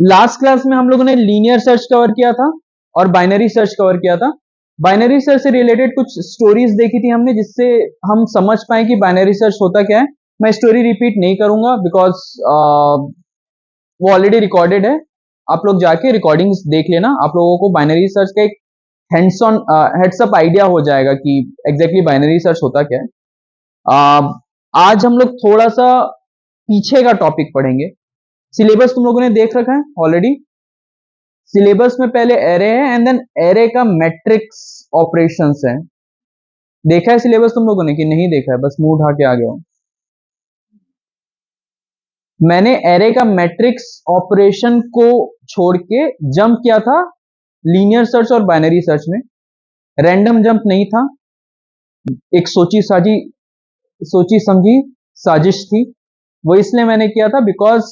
Last class में हम लोगों ने लीनियर सर्च कवर किया था और बाइनरी सर्च कवर किया था। बाइनरी सर्च से रिलेटेड कुछ स्टोरीज देखी थी हमने, जिससे हम समझ पाए कि बाइनरी सर्च होता क्या है। मैं स्टोरी रिपीट नहीं करूंगा बिकॉज वो ऑलरेडी रिकॉर्डेड है। आप लोग जाके रिकॉर्डिंग्स देख लेना, आप लोगों को बाइनरी सर्च का एक हैंड्स ऑन हेड्सअप आइडिया हो जाएगा कि एग्जैक्टली बाइनरी सर्च होता क्या है। आज हम लोग थोड़ा सा पीछे का टॉपिक पढ़ेंगे। सिलेबस तुम लोगों ने देख रखा है ऑलरेडी। सिलेबस में पहले एरे है एंड देन एरे का मैट्रिक्स ऑपरेशंस है। देखा है सिलेबस तुम लोगों ने कि नहीं देखा है? बस मुंह उठा के आ गया हूं। मैंने एरे का मैट्रिक्स ऑपरेशन को छोड़ के जंप किया था लीनियर सर्च और बाइनरी सर्च में। रैंडम जंप नहीं था, एक सोची समझी साजिश थी। वो इसलिए मैंने किया था बिकॉज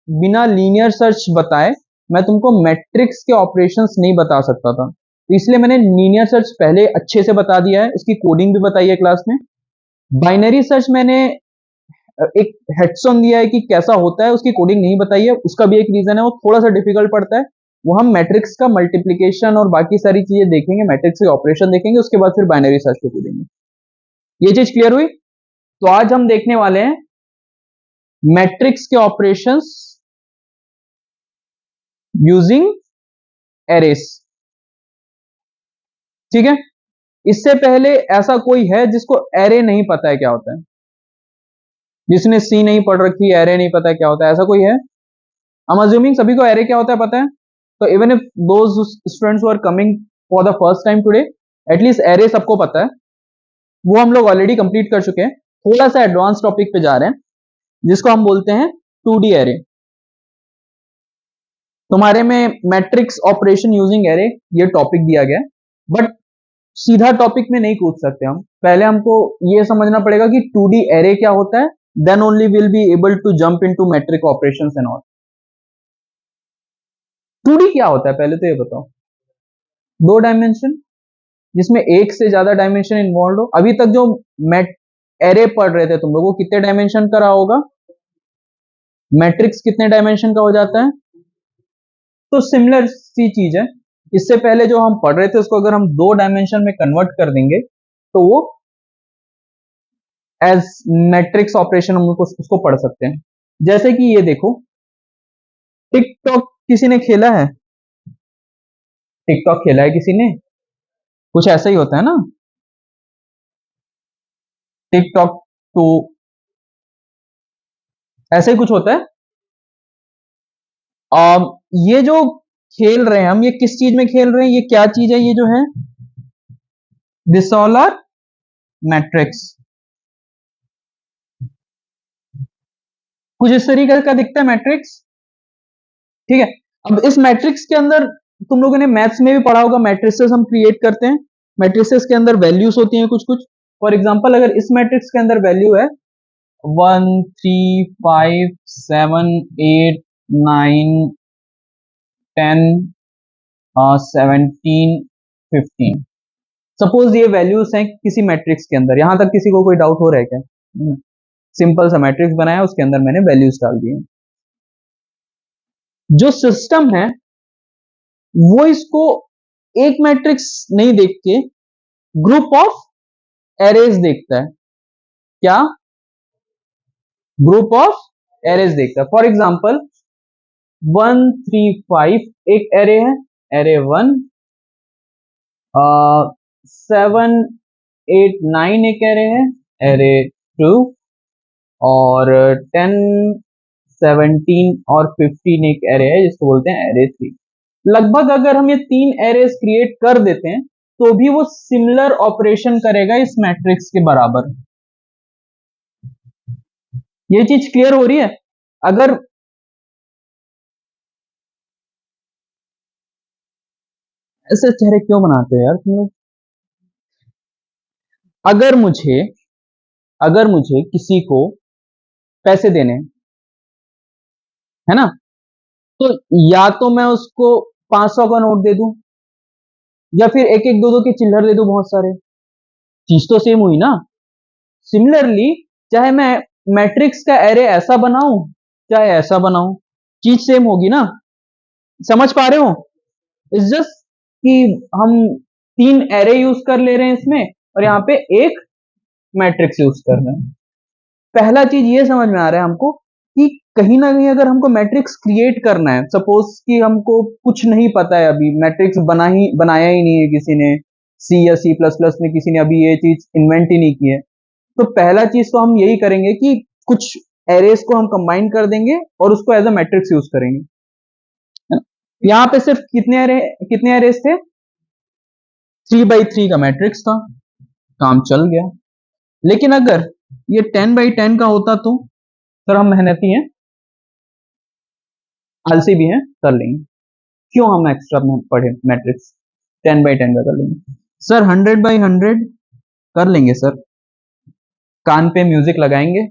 बिना लीनियर सर्च बताए मैं तुमको मैट्रिक्स के ऑपरेशंस नहीं बता सकता था, तो इसलिए मैंने लीनियर सर्च पहले अच्छे से बता दिया है, उसकी कोडिंग भी बताई है क्लास में। बाइनरी सर्च मैंने एक हेडसॉन दिया है कि कैसा होता है, उसकी कोडिंग नहीं बताई है। उसका भी एक रीजन है, वो थोड़ा सा डिफिकल्ट पड़ता है। वो हम मैट्रिक्स का मल्टीप्लीकेशन और बाकी सारी चीजें देखेंगे, मैट्रिक्स के ऑपरेशन देखेंगे, उसके बाद फिर बाइनरी सर्च को करेंगे। ये चीज क्लियर हुई? तो आज हम देखने वाले हैं मैट्रिक्स के ऑपरेशंस यूजिंग एरेस। ठीक है, इससे पहले ऐसा कोई है जिसको एरे नहीं पता है क्या होता है? जिसने सी नहीं पढ़ रखी, एरे नहीं पता है क्या होता है, ऐसा कोई है? I'm assuming सभी को एरे क्या होता है पता है। तो even if those students who are coming for the first time today, at least array सबको पता है, वो हम लोग ऑलरेडी कंप्लीट कर चुके हैं। थोड़ा सा एडवांस टॉपिक पे जा रहे हैं जिसको हम बोलते हैं 2D एरे। तुम्हारे में मैट्रिक्स ऑपरेशन यूजिंग एरे ये टॉपिक दिया गया है, बट सीधा टॉपिक में नहीं कूद सकते हम। पहले हमको ये समझना पड़ेगा कि 2D एरे क्या होता है, then only will be able to jump into matrix operations and all. 2D क्या होता है पहले तो ये बताओ। दो डायमेंशन जिसमें एक से ज्यादा डायमेंशन इन्वॉल्व हो। अभी तक जो मैट एरे पढ़ रहे थे तुम लोग, वो कितने डायमेंशन का रहा होगा? मैट्रिक्स कितने डायमेंशन का हो जाता है? तो सिमिलर सी चीज है। इससे पहले जो हम पढ़ रहे थे उसको अगर हम 2 डायमेंशन में कन्वर्ट कर देंगे तो वो एज मैट्रिक्स ऑपरेशन हम उसको पढ़ सकते हैं। जैसे कि ये देखो, टिकटॉक किसी ने खेला है? टिकटॉक खेला है किसी ने? कुछ ऐसा ही होता है ना, टिकटॉक तो ऐसे ही कुछ होता है। ये जो खेल रहे हैं हम, ये किस चीज में खेल रहे हैं? ये क्या चीज है ये जो है? This all are matrix. कुछ इस तरीके का दिखता है मैट्रिक्स। ठीक है, अब इस मैट्रिक्स के अंदर तुम लोगों ने मैथ्स में भी पढ़ा होगा, मैट्रिसेस हम क्रिएट करते हैं। मैट्रिसेस के अंदर वैल्यूज होती हैं कुछ कुछ। फॉर एग्जांपल अगर इस मैट्रिक्स के अंदर वैल्यू है 1 3 5 7 8 9 10 17 15, सपोज ये वैल्यूज हैं किसी मैट्रिक्स के अंदर। यहां तक किसी को कोई डाउट हो रहा है क्या? सिंपल सा मैट्रिक्स बनाया, उसके अंदर मैंने वैल्यूज डाल दिए। जो सिस्टम है वो इसको एक मैट्रिक्स नहीं देख के ग्रुप ऑफ एरेज देखता है। क्या? ग्रुप ऑफ एरेज देखता है। फॉर एग्जांपल 1 3 5 एक एरे है, एरे 1। 7 8 9 एक एरे है, एरे 2। और 10 17 और 15 एक एरे है जिसको बोलते हैं एरे 3। लगभग अगर हम ये 3 एरेज क्रिएट कर देते हैं तो भी वो सिमिलर ऑपरेशन करेगा इस मैट्रिक्स के बराबर। ये चीज क्लियर हो रही है? अगर ऐसे चेहरे क्यों बनाते हो यार तुम लोग? अगर मुझे किसी को पैसे देने हैं, है ना, तो या तो मैं उसको 500 का नोट दे दूं या फिर एक एक दो दो के चिल्लर दे दूं बहुत सारे। चीज तो सेम हुई ना। सिमिलरली चाहे मैं मैट्रिक्स का एरे ऐसा बनाऊं चाहे ऐसा बनाऊं, चीज सेम होगी ना, समझ पा रहे हो? इट्स जस्ट कि हम 3 एरे यूज कर ले रहे हैं इसमें और यहाँ पे एक मैट्रिक्स यूज कर रहे हैं। पहला चीज ये समझ में आ रहा है हमको कि कहीं ना कहीं अगर हमको मैट्रिक्स क्रिएट करना है, सपोज कि हमको कुछ नहीं पता है, अभी मैट्रिक्स बनाया ही नहीं है किसी ने, सी या सी प्लस प्लस में किसी ने अभी ये चीज इन्वेंट ही नहीं की है, तो पहला चीज तो हम यही करेंगे कि कुछ एरेज को हम कंबाइन कर देंगे और उसको एज अ मैट्रिक्स यूज करेंगे। यहाँ पे सिर्फ कितने एरेज थे? 3 by 3 का मैट्रिक्स था, काम चल गया। लेकिन अगर ये 10 by 10 का होता तो सर हम मेहनती हैं, आलसी भी हैं, कर लेंगे, क्यों हम एक्स्ट्रा पढ़े मैट्रिक्स, 10 by 10 का कर लेंगे सर, 100 by 100 कर लेंगे सर, कान पे म्यूजिक लगाएंगे,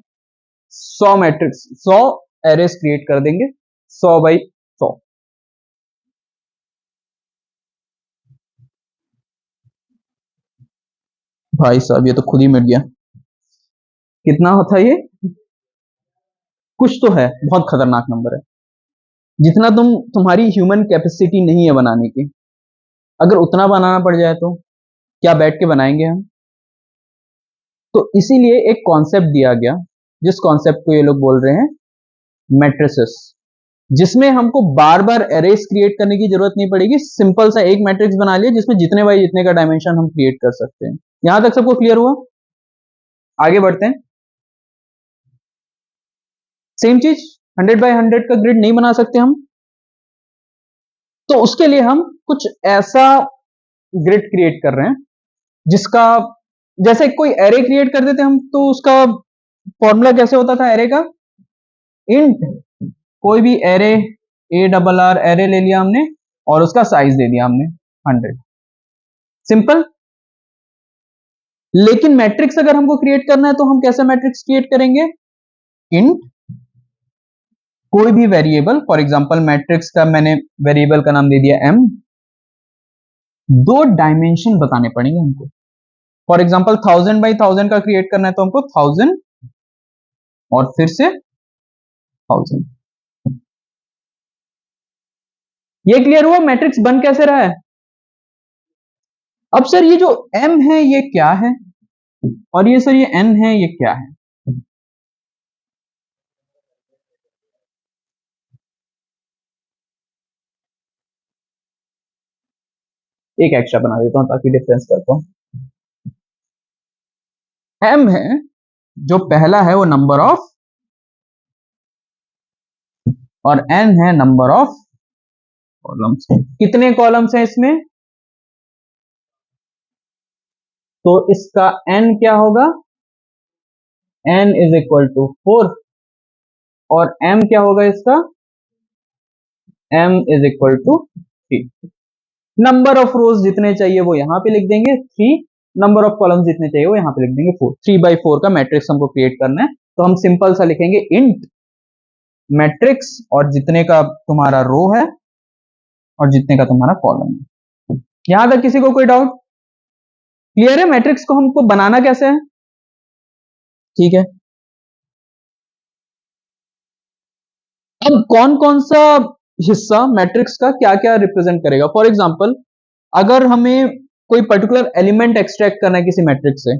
100 मैट्रिक्स 100 एरेस क्रिएट कर देंगे, 100 by 100। भाई साहब ये तो खुद ही मिट गया, कितना होता है ये? कुछ तो है, बहुत खतरनाक नंबर है, जितना तुम्हारी ह्यूमन कैपेसिटी नहीं है बनाने की, अगर उतना बनाना पड़ जाए तो क्या बैठ के बनाएंगे हम? तो इसीलिए एक कॉन्सेप्ट दिया गया, जिस कॉन्सेप्ट को ये लोग बोल रहे हैं मैट्रिसेस, जिसमें हमको बार बार एरेस क्रिएट करने की जरूरत नहीं पड़ेगी, सिंपल सा एक मैट्रिक्स बना लिया जिसमें जितने बाई जितने का डायमेंशन हम क्रिएट कर सकते हैं। यहां तक सबको क्लियर हुआ? आगे बढ़ते हैं। सेम चीज 100 by 100 का ग्रिड नहीं बना सकते हम, तो उसके लिए हम कुछ ऐसा ग्रिड क्रिएट कर रहे हैं जिसका, जैसे कोई एरे क्रिएट कर देते हम तो उसका फॉर्मूला कैसे होता था एरे का? इंट, कोई भी एरे ARR एरे ले लिया हमने और उसका साइज दे दिया हमने 100, सिंपल। लेकिन मैट्रिक्स अगर हमको क्रिएट करना है तो हम कैसे मैट्रिक्स क्रिएट करेंगे? इंट कोई भी वेरिएबल, फॉर एग्जांपल मैट्रिक्स का मैंने वेरिएबल का नाम दे दिया m, 2 डायमेंशन बताने पड़ेंगे हमको, फॉर एग्जांपल 1000 by 1000 का क्रिएट करना है तो हमको 1000 और फिर से 1000। ये क्लियर हुआ मैट्रिक्स बन कैसे रहा है? अब सर ये जो m है ये क्या है, और ये सर ये n है ये क्या है? एक एक्स्ट्रा बना देता हूं ताकि डिफरेंस करता हूं। m है जो पहला है वो नंबर ऑफ, और n है नंबर ऑफ कॉलम्स। कितने कॉलम्स हैं इसमें? तो इसका n क्या होगा? n इज इक्वल टू 4, और m क्या होगा इसका? m is equal to 3। Number of rows जितने चाहिए वो यहां पे लिख देंगे 3, नंबर ऑफ कॉलम्स जितने चाहिए वो यहां पे लिख देंगे 4। 3 by 4 का मैट्रिक्स हमको क्रिएट करना है, तो हम सिंपल सा लिखेंगे इंट मैट्रिक्स, और जितने का तुम्हारा रो है और जितने का तुम्हारा कॉलम है। यहां तक किसी को कोई डाउट? क्लियर है मैट्रिक्स को हमको बनाना कैसे है? ठीक है, अब कौन कौन सा हिस्सा मैट्रिक्स का क्या क्या रिप्रेजेंट करेगा? फॉर एग्जाम्पल अगर हमें कोई पर्टिकुलर एलिमेंट एक्सट्रैक्ट करना है किसी मैट्रिक्स से,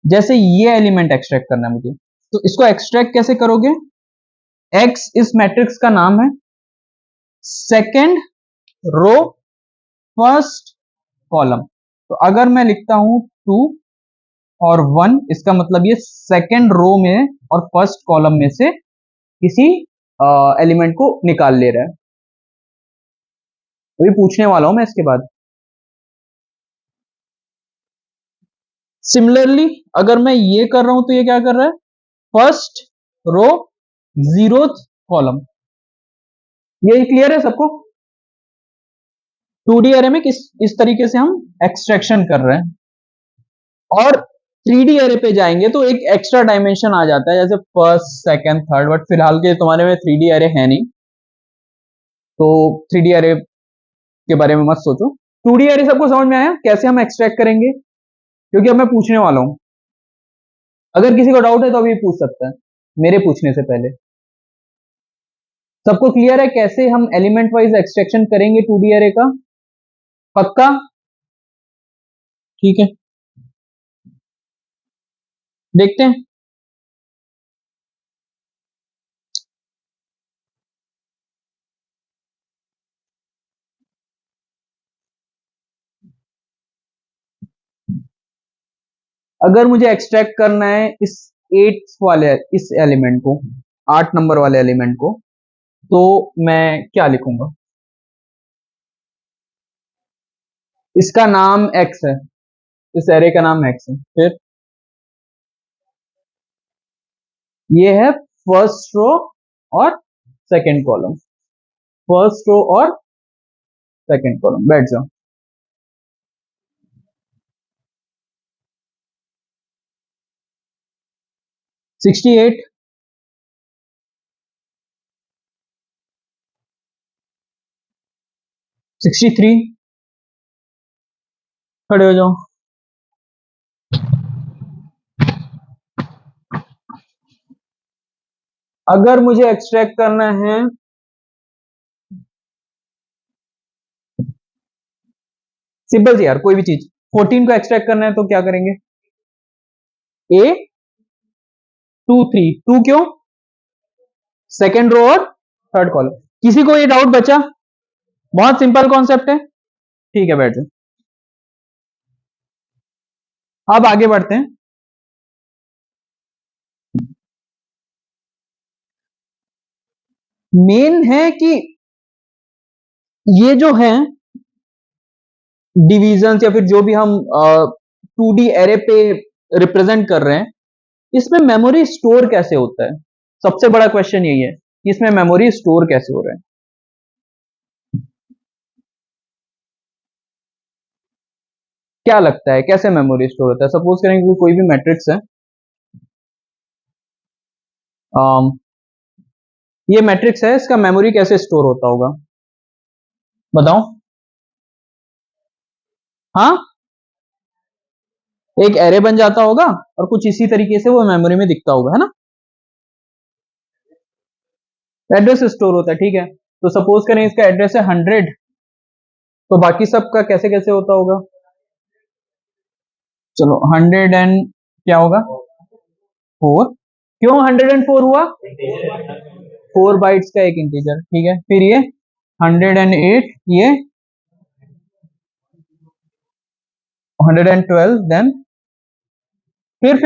जैसे ये एलिमेंट एक्सट्रैक्ट करना है मुझे, तो इसको एक्सट्रैक्ट कैसे करोगे? x इस मैट्रिक्स का नाम है, सेकेंड रो फर्स्ट कॉलम, तो अगर मैं लिखता हूं 2 और 1, इसका मतलब ये सेकेंड रो में और फर्स्ट कॉलम में से किसी एलिमेंट को निकाल ले रहा है। अभी पूछने वाला हूं मैं इसके बाद। सिमिलरली अगर मैं ये कर रहा हूं तो ये क्या कर रहा है? First row 0th column. ये क्लियर है सबको? 2D एरे में किस इस तरीके से हम एक्सट्रैक्शन कर रहे हैं, और 3D एरे पे जाएंगे तो एक एक्स्ट्रा डायमेंशन आ जाता है, जैसे फर्स्ट सेकंड थर्ड, बट फिलहाल के तुम्हारे में 3D एरे है नहीं, तो 3D एरे के बारे में मत सोचो। 2D एरे सबको समझ में आया कैसे हम एक्सट्रैक्ट करेंगे? क्योंकि अब मैं पूछने वाला हूं, अगर किसी को डाउट है तो अभी पूछ सकता है मेरे पूछने से पहले। सबको क्लियर है कैसे हम एलिमेंट वाइज एक्सट्रैक्शन करेंगे 2D एरे का? पक्का? ठीक है, देखते हैं। अगर मुझे एक्सट्रैक्ट करना है इस 8 वाले इस एलिमेंट को, 8 नंबर वाले एलिमेंट को, तो मैं क्या लिखूंगा? इसका नाम x है, इस एरे का नाम x है। फिर ये है फर्स्ट रो और सेकंड कॉलम, फर्स्ट रो और सेकंड कॉलम। बैठ जाओ। 68, 63, खड़े हो जाओ। अगर मुझे एक्सट्रैक्ट करना है सिंपल सी यार, कोई भी चीज, 14 को एक्सट्रैक्ट करना है तो क्या करेंगे? ए 2 3, 2 क्यों? सेकेंड रो और थर्ड कॉलम। किसी को ये डाउट बचा? बहुत सिंपल कॉन्सेप्ट है। ठीक है, बैठ जाओ। अब आगे बढ़ते हैं। मेन है कि ये जो है डिवीजन या फिर जो भी हम 2D एरे पे रिप्रेजेंट कर रहे हैं, इसमें मेमोरी स्टोर कैसे होता है? सबसे बड़ा क्वेश्चन यही है कि इसमें मेमोरी स्टोर कैसे हो रहा है। क्या लगता है कैसे मेमोरी स्टोर होता है? सपोज करें कि कोई भी मैट्रिक्स है, अम, ये मैट्रिक्स है, इसका मेमोरी कैसे स्टोर होता होगा? बताओ। हाँ, एक एरे बन जाता होगा और कुछ इसी तरीके से वो मेमोरी में दिखता होगा, है ना? एड्रेस स्टोर होता है, ठीक है। तो सपोज करें इसका एड्रेस है 100, तो बाकी सब का कैसे कैसे होता होगा? चलो 100 एंड क्या होगा? 4। क्यों 104 हुआ? 4 बाइट्स का एक इंटीजर, ठीक है। फिर ये 108, ये 112, देन फिर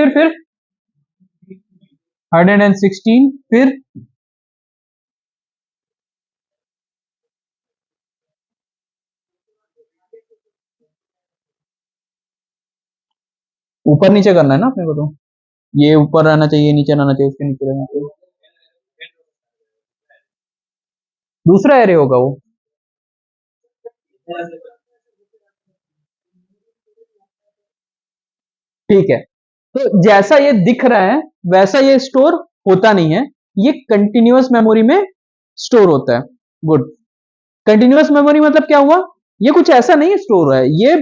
116, फिर ऊपर नीचे करना है ना अपने को, तो ये ऊपर रहना चाहिए, नीचे रहना चाहिए, उसके नीचे रहना चाहिए। दूसरा एरे होगा वो। ठीक है, तो जैसा ये दिख रहा है वैसा ये स्टोर होता नहीं है, ये कंटिन्यूअस मेमोरी में स्टोर होता है। गुड। कंटिन्यूअस मेमोरी मतलब क्या हुआ? ये कुछ ऐसा नहीं स्टोर हो रहा है, ये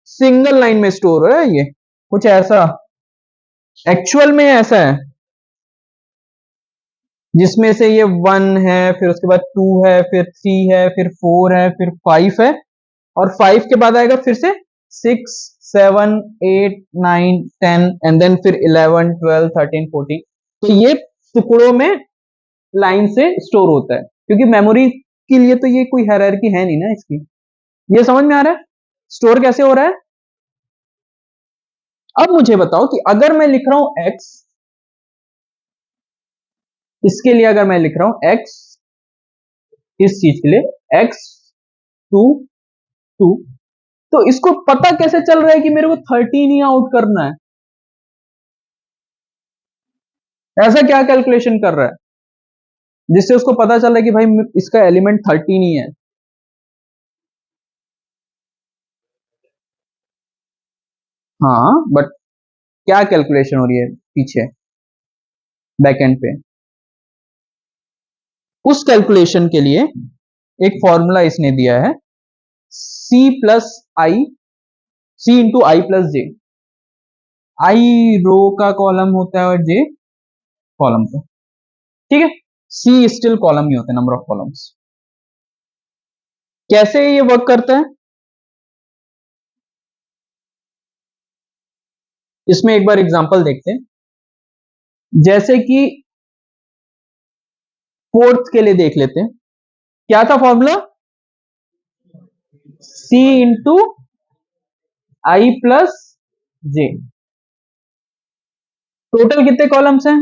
सिंगल लाइन में स्टोर हो रहा है, ये कुछ ऐसा एक्चुअल में ऐसा है जिसमें से ये 1 है, फिर उसके बाद 2 है, फिर 3 है, फिर 4 है, फिर 5 है, और 5 के बाद आएगा फिर से 6 7 8 9 10, एंड देन फिर 11 12 13 14। तो ये टुकड़ों में लाइन से स्टोर होता है, क्योंकि मेमोरी के लिए तो ये कोई हायरार्की है नहीं ना इसकी। ये समझ में आ रहा है स्टोर कैसे हो रहा है? अब मुझे बताओ कि अगर मैं लिख रहा हूं x, इसके लिए अगर मैं लिख रहा हूं x, इस चीज के लिए x 2 2, तो इसको पता कैसे चल रहा है कि मेरे को 13 ही आउट करना है? ऐसा क्या कैलकुलेशन कर रहा है जिससे उसको पता चल रहा है कि भाई इसका एलिमेंट 13 ही है? हाँ, बट क्या कैलकुलेशन हो रही है पीछे बैक एंड पे? उस कैलकुलेशन के लिए एक फॉर्मूला इसने दिया है, सी प्लस आई, सी इंटू आई प्लस जे। आई रो का कॉलम होता है और जे कॉलम का, ठीक है। सी स्टिल कॉलम ही होते हैं, नंबर ऑफ कॉलम्स। कैसे ये वर्क करता है, इसमें एक बार एग्जांपल देखते हैं। जैसे कि फोर्थ के लिए देख लेते हैं, क्या था फॉर्मूला, सी इंटू आई प्लस जे। टोटल कितने कॉलम्स हैं,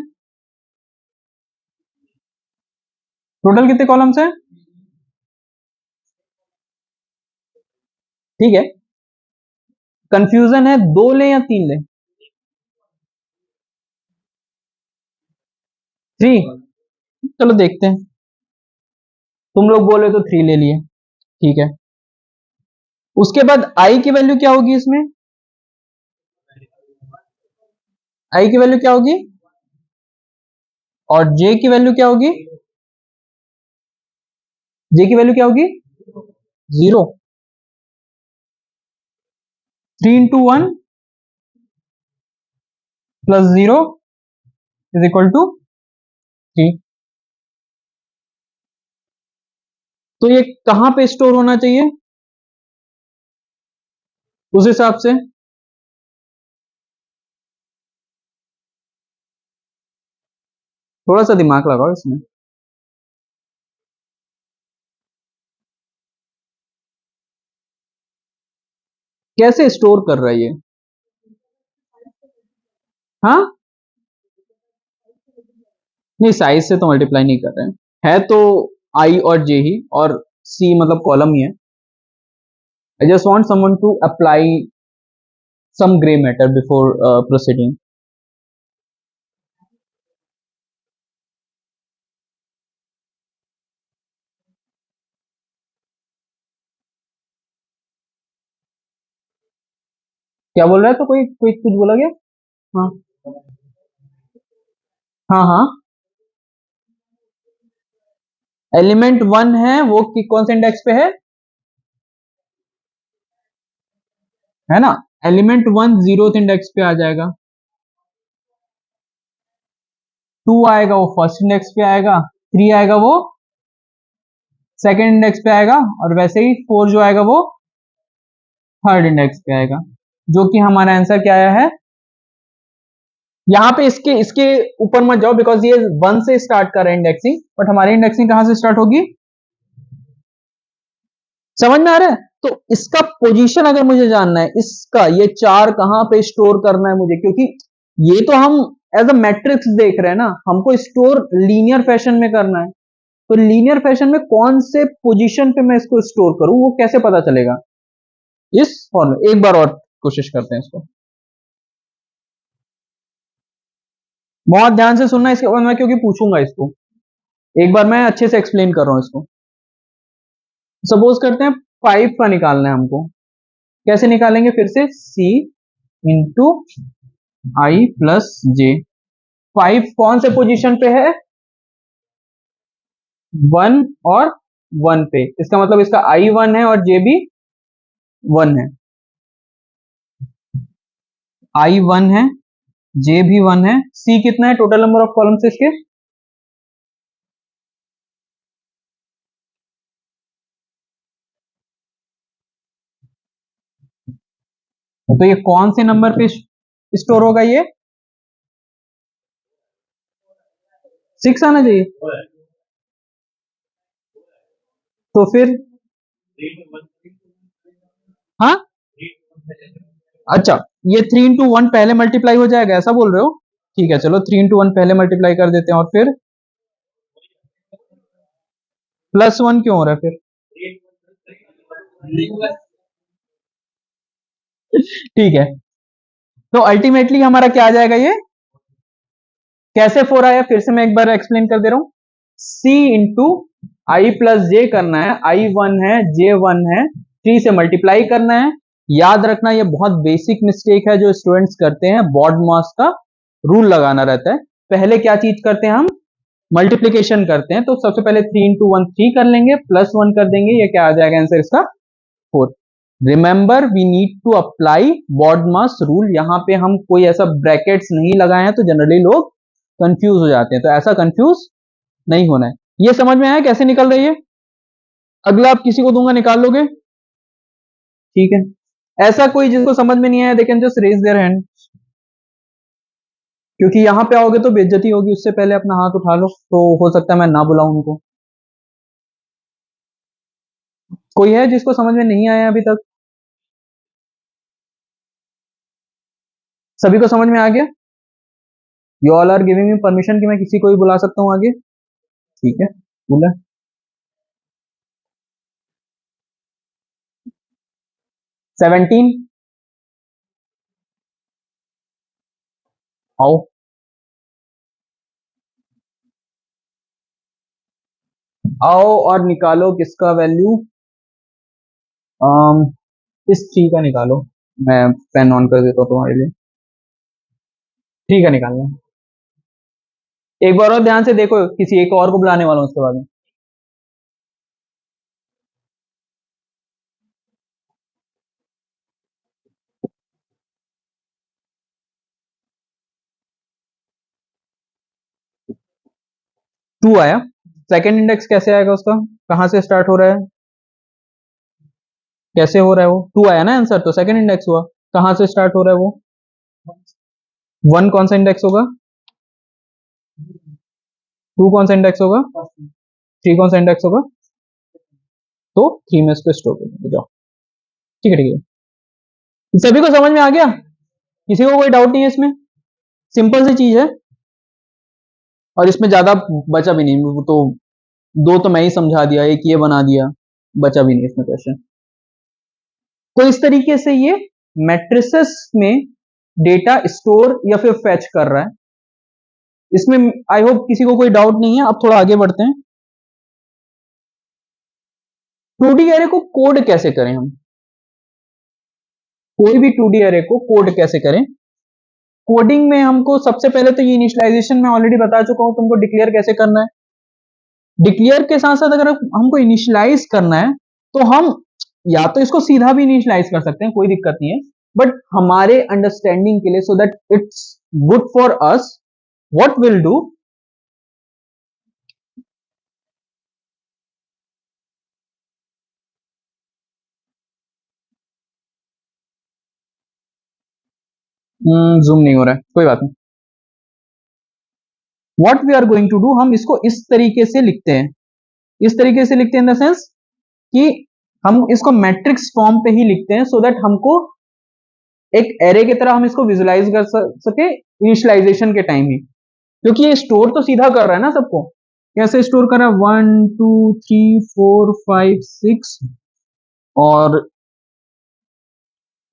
टोटल कितने कॉलम्स हैं, ठीक है। कंफ्यूजन है, दो ले या तीन ले, थ्री, चलो देखते हैं। तुम लोग बोले तो थ्री ले लिए, ठीक है। उसके बाद आई की वैल्यू क्या होगी इसमें, आई की वैल्यू क्या होगी, और जे की वैल्यू क्या होगी, जे की वैल्यू क्या होगी, zero. Three into one plus zero is equal to three. तो ये कहां पे स्टोर होना चाहिए, उस हिसाब से थोड़ा सा दिमाग लगाओ इसमें। कैसे स्टोर कर रहा है ये, हाँ, नहीं साइज से तो मल्टीप्लाई नहीं कर रहे हैं, है तो आई और जे ही, और सी मतलब कॉलम ही है। I just want someone to apply some grey matter before proceeding. क्या बोल रहा है, तो कोई कोई कुछ बोला गया, हाँ हाँ हाँ, एलिमेंट वन है वो कौन से इंडेक्स पे है ना, एलिमेंट वन जीरोथ इंडेक्स पे आ जाएगा, टू आएगा वो फर्स्ट इंडेक्स पे आएगा, थ्री आएगा वो सेकंड इंडेक्स पे आएगा, और वैसे ही फोर जो आएगा वो थर्ड इंडेक्स पे आएगा। जो कि हमारा आंसर क्या आया है, यहाँ पे इसके इसके ऊपर मत जाओ बिकॉज ये वन से स्टार्ट कर रहा है इंडेक्सिंग, बट हमारी इंडेक्सिंग कहां से स्टार्ट होगी, समझ में आ रहा है। तो इसका पोजीशन अगर मुझे जानना है, इसका ये चार कहां पे स्टोर करना है मुझे, क्योंकि ये तो हम एज अ मैट्रिक्स देख रहे हैं ना, हमको स्टोर लीनियर फैशन में करना है। तो लीनियर फैशन में कौन से पोजीशन पे मैं इसको स्टोर करूं, वो कैसे पता चलेगा, इस फॉर्मूले, एक बार और कोशिश करते हैं इसको। बहुत ध्यान से सुनना इसके बाद, मैं क्योंकि पूछूंगा इसको, एक बार मैं अच्छे से एक्सप्लेन कर रहा हूं इसको। सपोज करते हैं फाइव का निकालना है हमको, कैसे निकालेंगे, फिर से सी इंटू आई प्लस जे। फाइव कौन से पोजीशन पे है, वन और वन पे, इसका मतलब इसका आई वन है और जे भी वन है, आई वन है जे भी वन है। सी कितना है, टोटल नंबर ऑफ कॉलम्स इसके, तो ये कौन से नंबर पे स्टोर होगा, ये सिक्स आना चाहिए, तो फिर हाँ, अच्छा, ये थ्री इंटू वन पहले मल्टीप्लाई हो जाएगा, ऐसा बोल रहे हो, ठीक है, चलो थ्री इंटू वन पहले मल्टीप्लाई कर देते हैं, और फिर प्लस वन क्यों हो रहा है फिर, ठीक है। तो अल्टीमेटली हमारा क्या आ जाएगा, ये कैसे फोर आया, फिर से मैं एक बार एक्सप्लेन कर दे रहा हूं। सी इंटू आई प्लस जे करना है, आई वन है जे वन है, थ्री से मल्टीप्लाई करना है। याद रखना ये बहुत बेसिक मिस्टेक है जो स्टूडेंट्स करते हैं, बॉड मास का रूल लगाना रहता है। पहले क्या चीज करते हैं हम, मल्टीप्लीकेशन करते हैं, तो सबसे पहले थ्री इंटू वन थ्री कर लेंगे, प्लस वन कर देंगे, ये क्या आ जाएगा आंसर इसका, four. Remember we need to apply BODMAS rule, यहां पे हम कोई ऐसा ब्रैकेट्स नहीं लगाए हैं, तो जनरली लोग कंफ्यूज हो जाते हैं, तो ऐसा कंफ्यूज नहीं होना है। ये समझ में आया कैसे निकल रही है? अगला आप किसी को दूंगा, निकाल लोगे? ठीक है। ऐसा कोई जिसको समझ में नहीं आया, they can just raise their hand, क्योंकि यहां पे आओगे तो बेइज्जती होगी, उससे पहले अपना हाथ उठा लो, तो हो सकता है मैं ना बुलाऊं उनको। कोई है जिसको समझ में नहीं आया अभी तक? सभी को समझ में आ गया? You all are giving me permission कि मैं किसी को भी बुला सकता हूं आगे? ठीक है, बोला। 17। आओ। आओ और निकालो किसका वैल्यू। इस 3 का निकालो। मैं पेन ऑन कर देता हूँ तुम्हारे लिए। 3 का निकालना है। एक बार और ध्यान से देखो, किसी एक और को बुलाने वाला हूं उसके बाद में। 2 आया। सेकंड इंडेक्स कैसे आएगा उसका? कहां से स्टार्ट हो रहा है? कैसे हो रहा है वो? 2 आया ना आंसर, तो सेकंड इंडेक्स हुआ। कहां से स्टार्ट हो रहा है वो? 1 कौन सा इंडेक्स होगा? 2 कौन सा इंडेक्स होगा? 3 कौन सा इंडेक्स होगा? तो 3 में इसको स्टोर कर देंगे, जाओ। ठीक है, ठीक है, सभी को समझ में आ गया? किसी को कोई डाउट नहीं है इसमें? सिंपल सी चीज है, और इसमें ज्यादा बचा भी नहीं, वो तो 2 तो मैं ही समझा दिया, एक ये बना दिया, बचा भी नहीं इसमें क्वेश्चन। तो इस तरीके से ये मैट्रिसेस में डेटा स्टोर या फिर फैच कर रहा है। इसमें आई होप किसी को कोई डाउट नहीं है। अब थोड़ा आगे बढ़ते हैं। 2D एरे को कोड कैसे करें हम? कोई भी 2D एरे को कोड कैसे करें? कोडिंग में हमको सबसे पहले तो ये इनिशियलाइजेशन मैं ऑलरेडी बता चुका हूं तुमको, डिक्लेयर कैसे करना है। डिक्लेयर के साथ साथ अगर हमको इनिशियलाइज करना है, तो हम या तो इसको सीधा भी इनिशियलाइज कर सकते हैं, कोई दिक्कत नहीं है, बट हमारे अंडरस्टैंडिंग के लिए, so that it's good for us, what will do, zoom नहीं हो रहा है, कोई बात नहीं। What we are going to do, हम इसको इस तरीके से लिखते हैं। इस तरीके से लिखते हैं इन द सेंस कि हम इसको मैट्रिक्स फॉर्म पे ही लिखते हैं, सो दैट हमको एक एरे की तरह हम इसको विजुलाइज कर सके इनिशियलाइजेशन के टाइम ही, क्योंकि ये स्टोर तो सीधा कर रहा है ना सबको। कैसे स्टोर कर रहा है? 1 2 3 4 5 6 और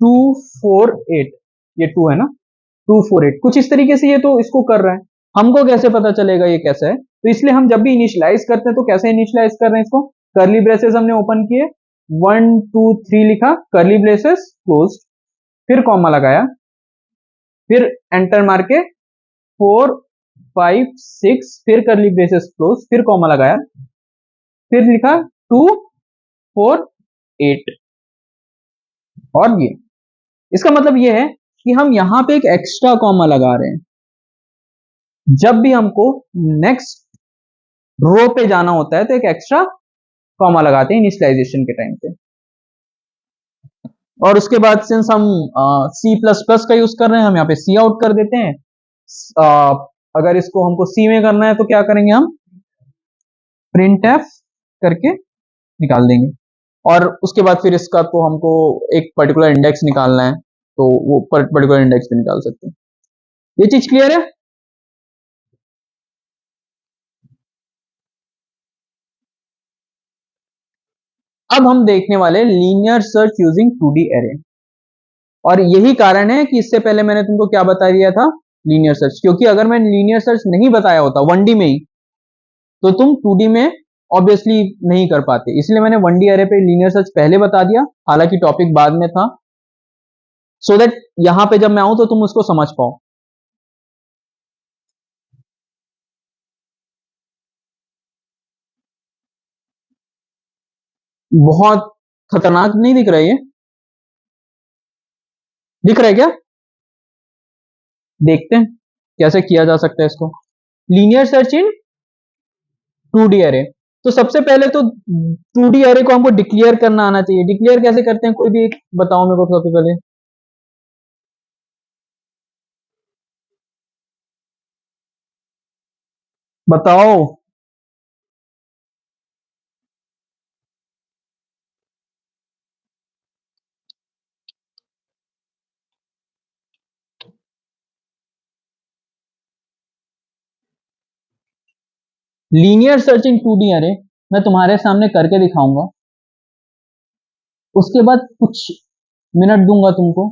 2 4 8, ये 2 है ना, 2 4 8, कुछ इस तरीके से ये तो इसको कर रहा है। हमको कैसे पता चलेगा ये कैसा है? तो इसलिए हम जब भी इनिशियलाइज करते हैं तो कैसे इनिशियलाइज कर रहे हैं इसको? करली ब्रेसेस हमने ओपन किए, 1 2 3 लिखा, करली ब्रेसेस क्लोज, फिर कॉमा लगाया, फिर एंटर मार के 4 5 6, फिर करली ब्रेसेस क्लोज, फिर कॉमा लगाया, फिर लिखा 2 4 8। और ये इसका मतलब ये है कि हम यहां पे एक एक्स्ट्रा कॉमा लगा रहे हैं जब भी हमको नेक्स्ट रो पे जाना होता है, तो एक एक्स्ट्रा कॉमा लगाते हैं इनिशियलाइजेशन के टाइम पे। और उसके बाद सिंस हम C++ का यूज कर रहे हैं, हम यहाँ पे सी आउट कर देते हैं। अगर इसको हमको सी में करना है तो क्या करेंगे हम? प्रिंट एफ करके निकाल देंगे। और उसके बाद फिर इसका तो हमको एक पर्टिकुलर इंडेक्स निकालना है, तो वो पर्टिकुलर इंडेक्स पे निकाल सकते हैं। ये चीज क्लियर है? अब हम देखने वाले linear search using 2D array. और यही कारण है कि इससे पहले मैंने तुमको क्या बता दिया था? Linear search. क्योंकि अगर मैं लीनियर सर्च नहीं बताया होता 1D में ही, तो तुम 2D में ऑब्वियसली नहीं कर पाते। इसलिए मैंने 1D एरे पे लीनियर सर्च पहले बता दिया, हालांकि टॉपिक बाद में था, सो दैट यहां पे जब मैं आऊं तो तुम उसको समझ पाओ। बहुत खतरनाक नहीं दिख रहा है ये? दिख रहा है क्या? देखते हैं कैसे किया जा सकता है इसको। Linear search in 2D array. तो सबसे पहले तो 2D एरे को हमको डिक्लेयर करना आना चाहिए। डिक्लेयर कैसे करते हैं, कोई भी एक बताओ मेरे को सबसे पहले। बताओ। लीनियर सर्चिंग 2D एरे मैं तुम्हारे सामने करके दिखाऊंगा। उसके बाद कुछ मिनट दूंगा तुमको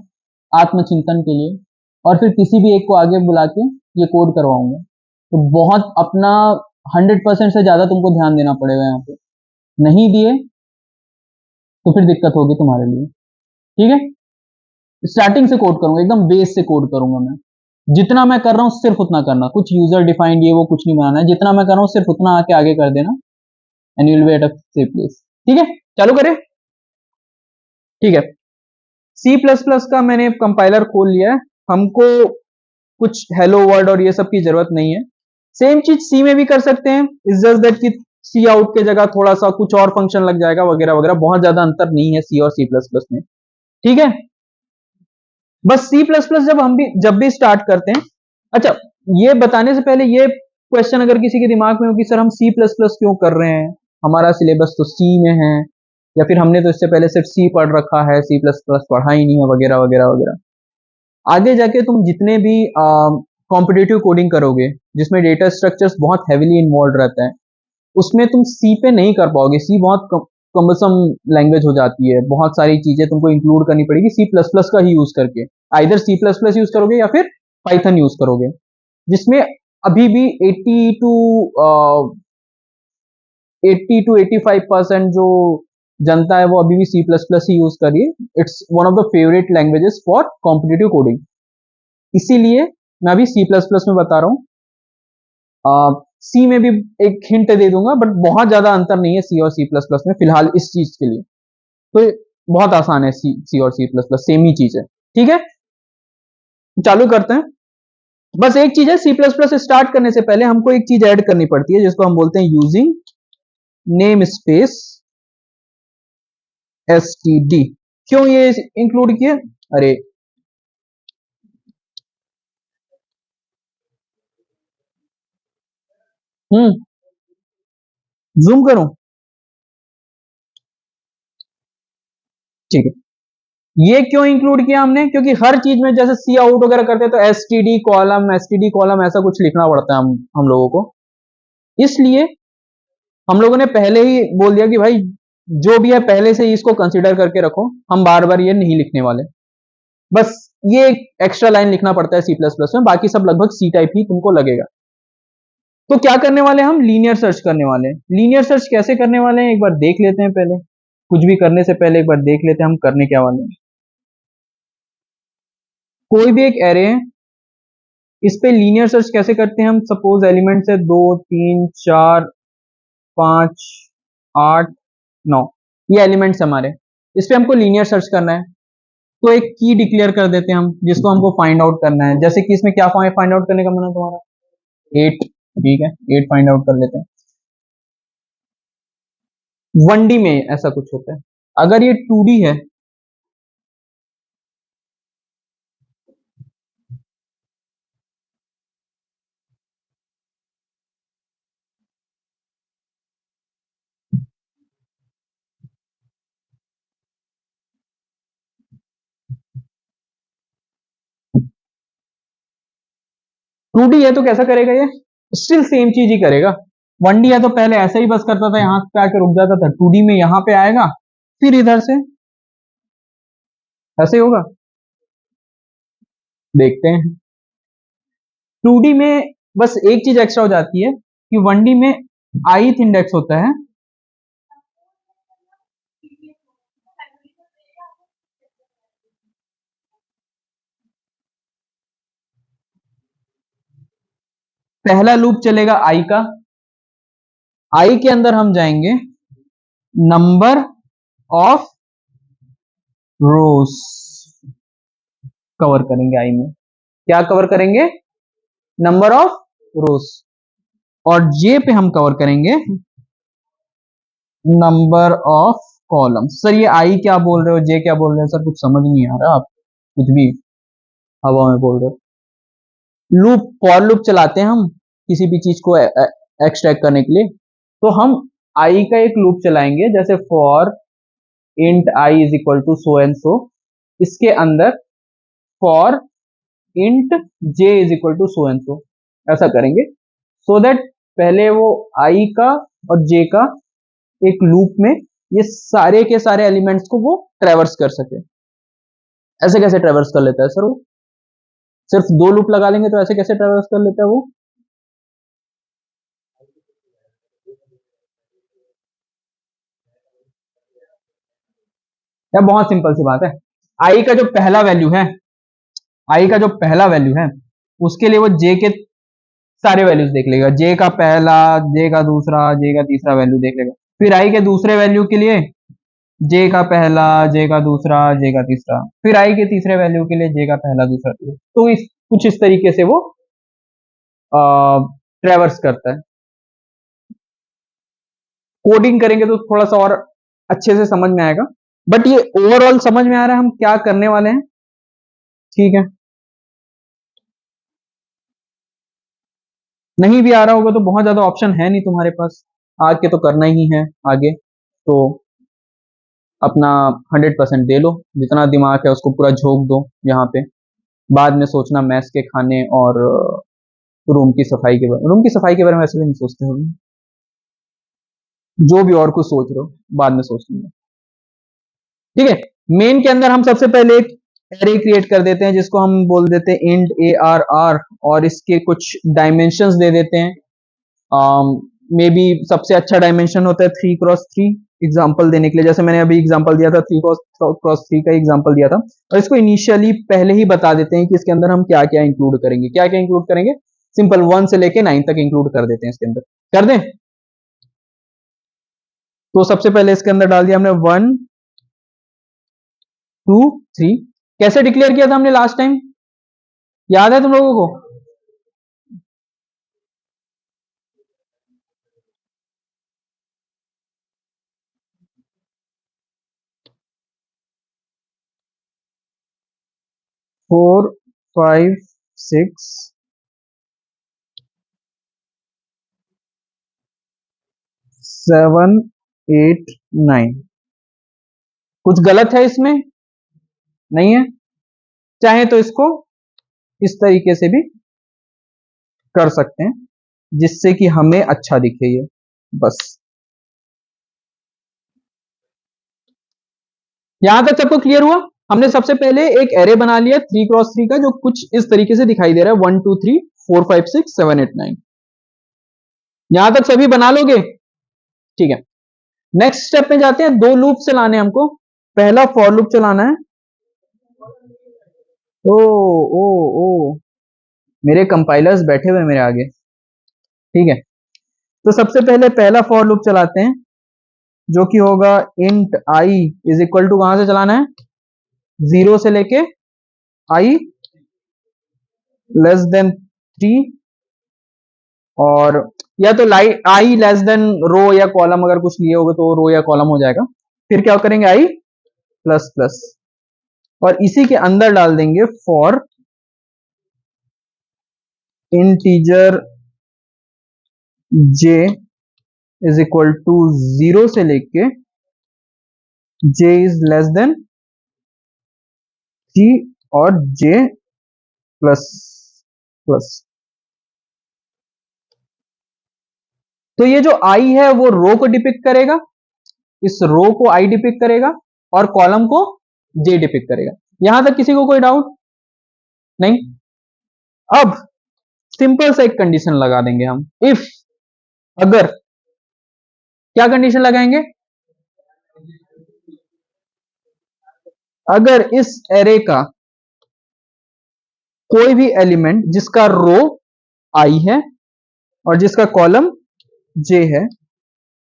आत्मचिंतन के लिए, और फिर किसी भी एक को आगे बुला के ये कोड करवाऊंगा। तो बहुत अपना 100% से ज्यादा तुमको ध्यान देना पड़ेगा यहाँ पे। नहीं दिए तो फिर दिक्कत होगी तुम्हारे लिए। ठीक है, स्टार्टिंग से कोड करूंगा, एकदम बेस से कोड करूंगा मैं। जितना मैं कर रहा हूँ सिर्फ उतना करना, कुछ यूजर डिफाइंड ये वो कुछ नहीं बनाना है। जितना मैं कर रहा हूँ सिर्फ उतना आके आगे कर देना, and you will be at a safe place. ठीक है, चालू करें। ठीक है, सी प्लस प्लस का मैंने कंपाइलर खोल लिया है। हमको कुछ हेलो वर्ड और ये सब की जरूरत नहीं है। सेम चीज सी में भी कर सकते हैं, इज जस्ट दैट कि सी आउट के जगह थोड़ा सा कुछ और फंक्शन लग जाएगा वगैरह वगैरह, बहुत ज्यादा अंतर नहीं है सी और सी प्लस प्लस में। ठीक है, बस सी प्लस प्लस जब भी स्टार्ट करते हैं। अच्छा, ये बताने से पहले ये क्वेश्चन अगर किसी के दिमाग में हो कि सर हम सी प्लस प्लस क्यों कर रहे हैं, हमारा सिलेबस तो सी में है, या फिर हमने तो इससे पहले सिर्फ सी पढ़ रखा है, सी प्लस प्लस पढ़ा ही नहीं है वगैरह वगैरह वगैरह। आगे जाके तुम जितने भी कॉम्पिटिटिव कोडिंग करोगे जिसमें डेटा स्ट्रक्चर्स बहुत हैविली इन्वॉल्व रहता है, उसमें तुम सी पे नहीं कर पाओगे। सी बहुत कम्बसम लैंग्वेज हो जाती है, बहुत सारी चीजें तुमको इंक्लूड करनी पड़ेगी सी प्लस प्लस का ही यूज करके। Either C plus plus use करोगे या फिर पाइथन यूज करोगे, जिसमें अभी भी 80 to 85% जो जनता है वो अभी भी सी प्लस प्लस ही यूज कर रही है। It's one of the favourite languages for competitive coding. इसीलिए मैं अभी सी प्लस प्लस में बता रहा हूँ। सी में भी एक हिंट दे दूंगा, बट बहुत ज्यादा अंतर नहीं है सी और सी प्लस प्लस में फिलहाल इस चीज के लिए। तो बहुत आसान है, सी और सी प्लस प्लस सेम ही चीज है। ठीक है, चालू करते हैं। बस एक चीज है, सी प्लस प्लस स्टार्ट करने से पहले हमको एक चीज ऐड करनी पड़ती है जिसको हम बोलते हैं यूजिंग नेम स्पेस एसटीडी। क्यों ये इंक्लूड किया? अरे हम्म जूम करूं? ठीक है, ये क्यों इंक्लूड किया हमने, क्योंकि हर चीज में जैसे सी आउट वगैरह करते हैं तो एसटीडी कॉलम ऐसा कुछ लिखना पड़ता है हम लोगों को। इसलिए हम लोगों ने पहले ही बोल दिया कि भाई जो भी है पहले से ही इसको कंसीडर करके रखो, हम बार बार ये नहीं लिखने वाले। बस ये एक एक्स्ट्रा लाइन लिखना पड़ता है सी प्लस प्लस में, बाकी सब लगभग सी टाइप ही तुमको लगेगा। तो क्या करने वाले हैं, हम लीनियर सर्च करने वाले हैं। लीनियर सर्च कैसे करने वाले हैं एक बार देख लेते हैं। पहले कुछ भी करने से पहले एक बार देख लेते हैं हम करने क्या वाले हैं। कोई भी एक एरे है, इस पे लीनियर सर्च कैसे करते हैं हम। सपोज एलिमेंट्स है 2 3 4 5 8 9, ये एलिमेंट्स हमारे, इस पे हमको लीनियर सर्च करना है। तो एक की डिक्लेयर कर देते हैं हम जिसको हमको फाइंड आउट करना है। जैसे कि इसमें क्या फाइंड आउट करने का मन है तुम्हारा? 8। ठीक है, 8 फाइंड आउट कर लेते हैं। 1D में ऐसा कुछ होता है, अगर ये 2D है। 2D है तो कैसा करेगा ये? स्टिल सेम चीज ही करेगा। 1D है तो पहले ऐसे ही बस करता था, यहाँ पे आके रुक जाता था। 2D में यहाँ पे आएगा, फिर इधर से ऐसे ही होगा। देखते हैं। 2D में बस एक चीज एक्स्ट्रा हो जाती है कि 1D में ith इंडेक्स होता है। पहला लूप चलेगा आई का। आई के अंदर हम जाएंगे नंबर ऑफ रोज कवर करेंगे। आई में क्या कवर करेंगे? नंबर ऑफ रोज। और जे पे हम कवर करेंगे नंबर ऑफ कॉलम। सर ये आई क्या बोल रहे हो, जे क्या बोल रहे हो सर, कुछ समझ नहीं आ रहा, आप कुछ भी हवा में बोल रहे हो। लूप, फॉर लूप चलाते हैं हम किसी भी चीज को एक्सट्रैक्ट करने के लिए, तो हम आई का एक लूप चलाएंगे, जैसे for int I is equal to so and so, इसके अंदर for int J is equal to so and so, ऐसा करेंगे सो दैट पहले वो आई का और जे का एक लूप में ये सारे के सारे एलिमेंट्स को वो ट्रेवर्स कर सके। ऐसे कैसे ट्रेवर्स कर लेता है सर वो, सिर्फ दो लूप लगा लेंगे तो ऐसे कैसे ट्रेवर्स कर लेता है वो? यार बहुत सिंपल सी बात है, आई का जो पहला वैल्यू है, आई का जो पहला वैल्यू है उसके लिए वो जे के सारे वैल्यूज देख लेगा, जे का पहला, जे का दूसरा, जे का तीसरा वैल्यू देख लेगा। फिर आई के दूसरे वैल्यू के लिए जे का पहला, जे का दूसरा, जे का तीसरा, फिर आई के तीसरे वैल्यू के लिए जे का पहला, दूसरा, तीसरा। तो इस कुछ इस तरीके से वो ट्रेवर्स करता है। कोडिंग करेंगे तो थोड़ा सा और अच्छे से समझ में आएगा, बट ये ओवरऑल समझ में आ रहा है हम क्या करने वाले हैं, ठीक है। नहीं भी आ रहा होगा तो बहुत ज्यादा ऑप्शन है नहीं तुम्हारे पास, आके तो करना ही है आगे, तो अपना 100% दे लो, जितना दिमाग है उसको पूरा झोंक दो यहाँ पे, बाद में सोचना मैथ्स के खाने और रूम की सफाई के बारे, रूम की सफाई के बारे में वैसे भी नहीं सोचते हो, जो भी और कुछ सोच रहे हो बाद में सोच लेंगे, ठीक है। मेन के अंदर हम सबसे पहले एक एरे क्रिएट कर देते हैं जिसको हम बोल देते हैं इंट ए आर आर, और इसके कुछ डायमेंशंस दे देते हैं। मे बी सबसे अच्छा डायमेंशन होता है 3x3 एग्जाम्पल देने के लिए, जैसे मैंने अभी एग्जाम्पल दिया था 3x3 का एग्जाम्पल दिया था, और इसको इनिशियली पहले ही बता देते हैं कि इसके अंदर हम क्या क्या इंक्लूड करेंगे, क्या क्या इंक्लूड करेंगे, सिंपल 1 से लेके 9 तक इंक्लूड कर देते हैं इसके अंदर, कर दें। तो सबसे पहले इसके अंदर डाल दिया हमने 1 2 3। कैसे डिक्लेयर किया था हमने लास्ट टाइम, याद है तुम लोगों को? 4 5 6 7 8 9। कुछ गलत है इसमें? नहीं है। चाहे तो इसको इस तरीके से भी कर सकते हैं जिससे कि हमें अच्छा दिखे ये, बस। यहां तक सबको क्लियर हुआ? हमने सबसे पहले एक एरे बना लिया 3x3 का, जो कुछ इस तरीके से दिखाई दे रहा है, 1 2 3 4 5 6 7 8 9। यहां तक सभी बना लोगे? ठीक है। नेक्स्ट स्टेप में जाते हैं, दो लूप चलाने हमको। पहला फॉर लूप चलाना है। ओ ओ ओ, मेरे कंपाइलर्स बैठे हुए मेरे आगे, ठीक है। तो सबसे पहले पहला फॉर लूप चलाते हैं, जो कि होगा int I is equal to, कहां से चलाना है, 0 से लेके आई लेस देन 3, और या तो आई लेस देन रो या कॉलम, अगर कुछ लिए होगे तो रो या कॉलम हो जाएगा। फिर क्या करेंगे, आई प्लस प्लस, और इसी के अंदर डाल देंगे for integer J is equal to 0 से लेके जे इज लेस देन 3 और जे प्लस प्लस। तो ये जो आई है वो रो को डिपिक्ट करेगा, इस रो को आई डिपिक्ट करेगा, और कॉलम को जे डिपिक्ट करेगा। यहां तक किसी को कोई डाउट नहीं? अब सिंपल सा एक कंडीशन लगा देंगे हम, इफ, अगर, क्या कंडीशन लगाएंगे, अगर इस एरे का कोई भी एलिमेंट जिसका रो आई है और जिसका कॉलम जे है,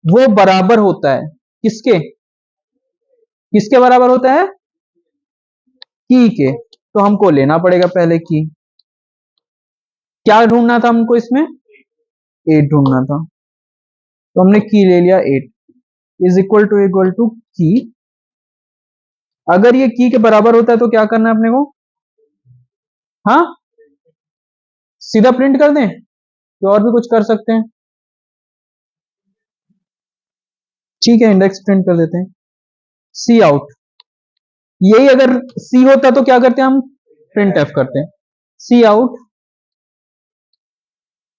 वो बराबर होता है किसके, किसके बराबर होता है, की के, तो हमको लेना पड़ेगा पहले की। क्या ढूंढना था हमको इसमें, 8 ढूंढना था, तो हमने की ले लिया 8 इज इक्वल टू की। अगर ये की के बराबर होता है तो क्या करना है अपने को? हाँ, सीधा प्रिंट कर दें तो और भी कुछ कर सकते हैं। ठीक है, इंडेक्स प्रिंट कर देते हैं। सी आउट, यही अगर सी होता तो क्या करते हैं हम? प्रिंट एफ करते हैं। सी आउट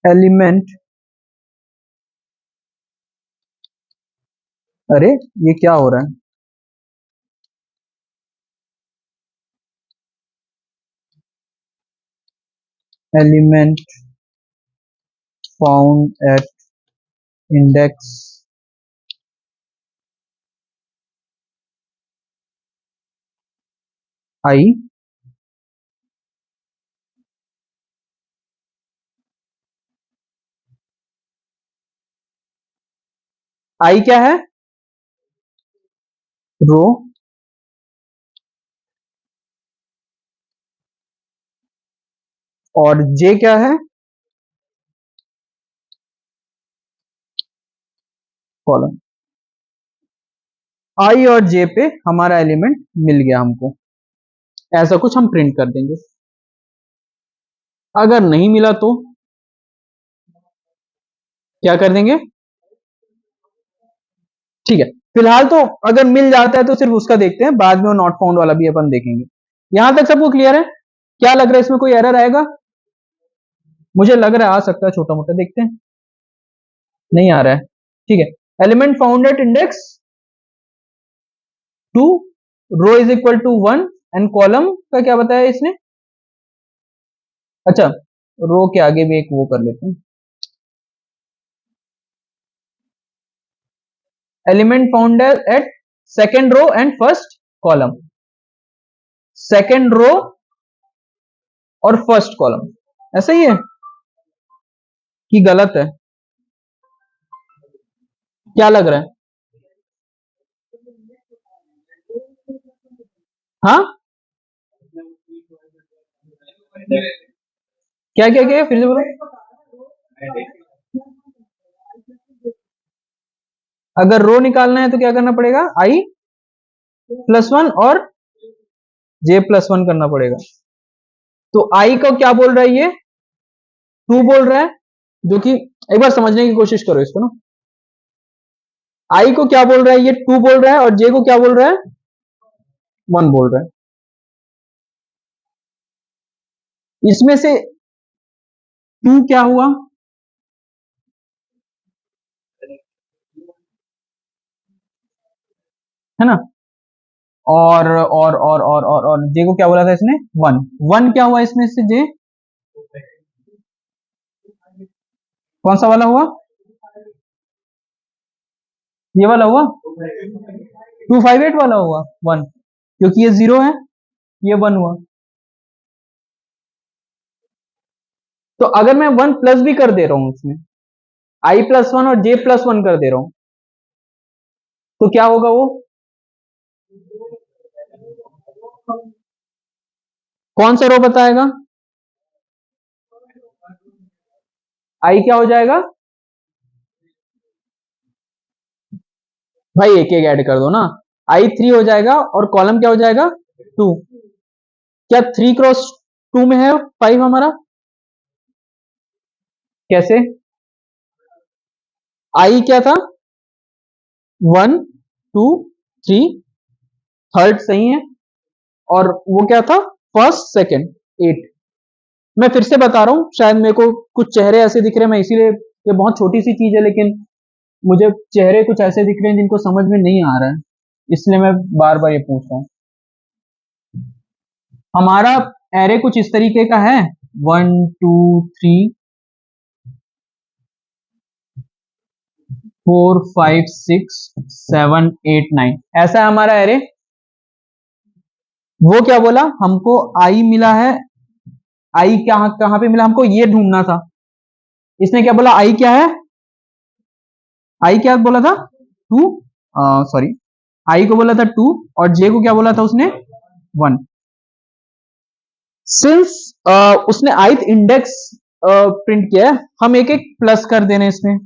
एलिमेंट, अरे ये क्या हो रहा है? Element found at index I, I क्या है? रो, और जे क्या है? कॉलम। आई और जे पे हमारा एलिमेंट मिल गया हमको, ऐसा कुछ हम प्रिंट कर देंगे। अगर नहीं मिला तो क्या कर देंगे? ठीक है, फिलहाल तो अगर मिल जाता है तो सिर्फ उसका देखते हैं, बाद में वो नॉट फाउंड वाला भी अपन देखेंगे। यहां तक सबको क्लियर है? क्या लग रहा है, इसमें कोई एरर आएगा? मुझे लग रहा है आ सकता है छोटा मोटा, देखते हैं। नहीं आ रहा है, ठीक है। Element found at index 2, row is equal to 1, and column का क्या बताया इसने? अच्छा, रो के आगे भी एक वो कर लेते हैं, element found at second row and first column. Second row और फर्स्ट कॉलम, ऐसा ही है कि गलत है? क्या लग रहा है? हाँ, क्या क्या क्या फिर से बोलो। अगर रो निकालना है तो क्या करना पड़ेगा? आई प्लस वन और जे प्लस वन करना पड़ेगा। तो आई को क्या बोल रहा है ये? 2 बोल रहा है, जो कि एक बार समझने की कोशिश करो इसको ना। आई को क्या बोल रहा है? ये 2 बोल रहा है, और जे को क्या बोल रहा है? 1 बोल रहा है। इसमें से 2 क्या हुआ? है ना? और जे को क्या बोला था इसने? 1। 1 क्या हुआ इसमें से? जे कौन सा वाला हुआ? ये वाला हुआ, 258 वाला हुआ 1, क्योंकि ये 0 है, ये 1 हुआ। तो अगर मैं 1 प्लस भी कर दे रहा हूं उसमें, आई प्लस 1 और जे प्लस 1 कर दे रहा हूं, तो क्या होगा वो? कौन सा रो बताएगा? आई क्या हो जाएगा? भाई एक एक ऐड कर दो ना, आई 3 हो जाएगा, और कॉलम क्या हो जाएगा? 2। क्या 3 क्रॉस 2 में है 5 हमारा? कैसे? आई क्या था? 1 2 3, थर्ड सही है, और वो क्या था? First second 8। मैं फिर से बता रहा हूं, शायद मेरे को कुछ चेहरे ऐसे दिख रहे हैं, मैं इसीलिए, ये बहुत छोटी सी चीज है लेकिन मुझे चेहरे कुछ ऐसे दिख रहे हैं जिनको समझ में नहीं आ रहा है, इसलिए मैं बार बार ये पूछ रहा हूं। हमारा एरे कुछ इस तरीके का है, 1 2 3 4 5 6 7 8 9, ऐसा है हमारा एरे। वो क्या बोला हमको? आई मिला है। आई कहां कहां पे मिला हमको? ये ढूंढना था। इसने क्या बोला? आई क्या है? आई क्या बोला था? 2, सॉरी, आई को बोला था 2, और जे को क्या बोला था उसने? 1। सिंस उसने ith इंडेक्स प्रिंट किया है, हम एक एक प्लस कर देने इसमें,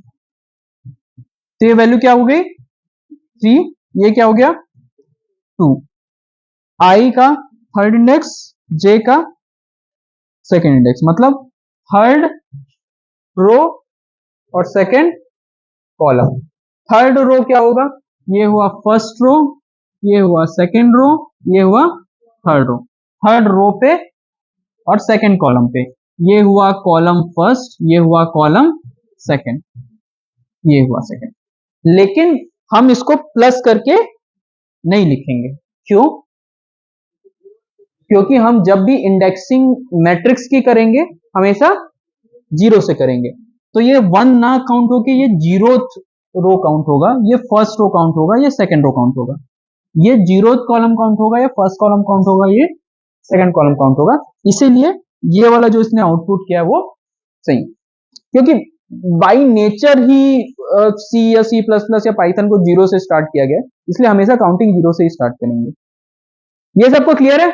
तो ये वैल्यू क्या हो गई 3, ये क्या हो गया 2, आई का थर्ड इंडेक्स, जे का सेकेंड इंडेक्स, मतलब थर्ड रो और सेकेंड कॉलम। थर्ड रो क्या होगा, ये हुआ फर्स्ट रो, ये हुआ सेकेंड रो, ये हुआ थर्ड रो। थर्ड रो पे और सेकेंड कॉलम पे, ये हुआ कॉलम फर्स्ट, ये हुआ कॉलम सेकेंड, ये हुआ सेकेंड। लेकिन हम इसको प्लस करके नहीं लिखेंगे, क्यों? क्योंकि हम जब भी इंडेक्सिंग मैट्रिक्स की करेंगे हमेशा जीरो से करेंगे, तो ये वन ना काउंट होके ये जीरोथ रो काउंट होगा, ये फर्स्ट रो काउंट होगा, ये सेकंड रो काउंट होगा, ये जीरोथ कॉलम काउंट होगा, ये फर्स्ट कॉलम काउंट होगा, ये सेकंड कॉलम काउंट होगा। इसीलिए ये वाला जो इसने आउटपुट किया है वो सही, क्योंकि बाई नेचर ही सी या सी प्लस प्लस या पाइथन को जीरो से स्टार्ट किया गया, इसलिए हमेशा काउंटिंग जीरो से ही स्टार्ट करेंगे। ये सबको क्लियर है?